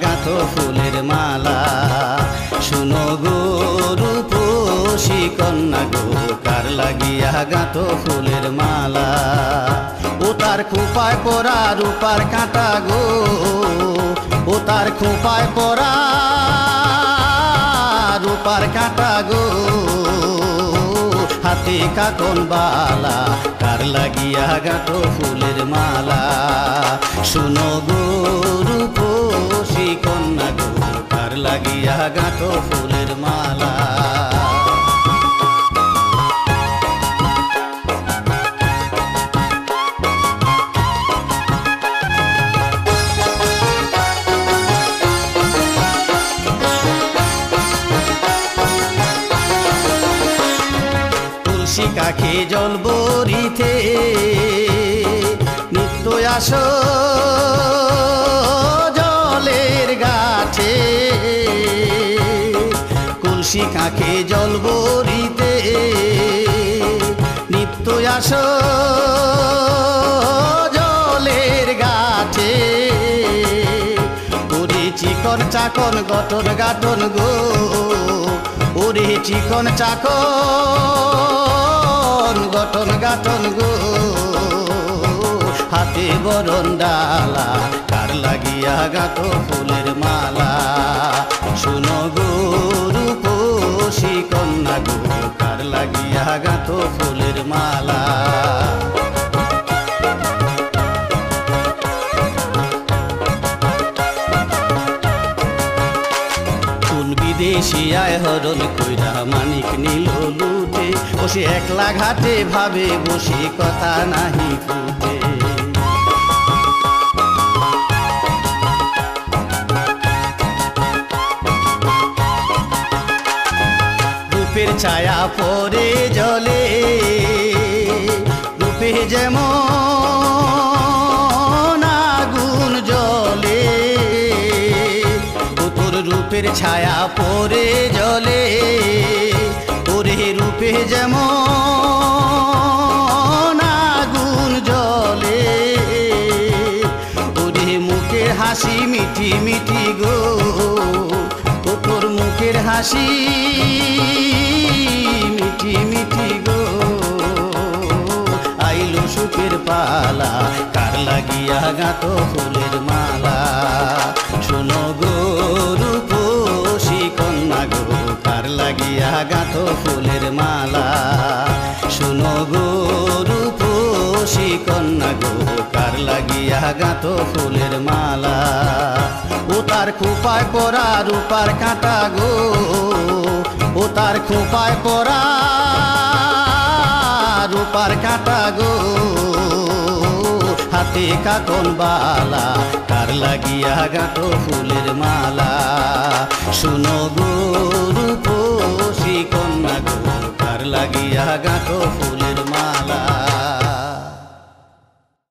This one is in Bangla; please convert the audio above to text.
গাঁথো ফুলের মালা। শুনো গো রূপসী কন্যা গো, কার লাগিয়া গাঁথো ফুলের মালা। ও তার খোঁপায় পরা রূপার কাঁটা গো, ও তার খোঁপায় পরা রূপার কাঁটা গো, হাতে কাকন বালা, কার লাগিয়া গাঁথো ফুলের মালা। শুনো গো রূপসী কন্যা গো, কার লাগিয়া গাঁথো ফুলের মালা। তুলসী কাকে জল বরিতে নিত্য আসো জলের গাছে। তুলসী কাকে জল বরিতে নিত্য আসো জলের গাছে। ওরে চিকন চাকন গঠন গাঠন গো, ওরে চিকন চাকন গঠন গাঠন গো, হাতে বরণ ডালা, কার লাগিয়া গাঁথো ফুলের মালা। শুনো গো রূপসী কন্যা গো, কার লাগিয়া গাঁথো ফুলের মালা। বিদেশি আয় হরণ কইরা মানিক নিল লুটে, বসে একলা ঘাটে ভাবে বসে কথা নাহি ফুটে। রূপের ছায়া পরে জলে, রূপে যেমন আগুন জ্বলে। রূপের ছায়া পরে জলে, ওরে রূপে যেমন আগুন জ্বলে। ওরে মুখের হাসি মিঠি মিঠি গো, তোর মুখের হাসি মিঠি মিঠি গো, আইলো সুখের পালা, কার লাগিয়া গাঁথো ফুলের মালা। শুনো গো রূপসী কন্যা গো, কার লাগিয়া গাঁথো ফুলের মালা। শুনো গো রূপসী কন্যা গো, কার লাগিয়া গাঁথো ফুলের মালা। ও তার খোঁপায় পরা রূপার কাঁটা গো, ও তার খোঁপায় পরা রূপার কাঁটা গো, হাতে কাকন বালা, কার লাগিয়া গাঁথো ফুলের মালা। শুনো গো রূপসী কন্যা গো, কার লাগিয়া গাঁথো ফুলের মালা।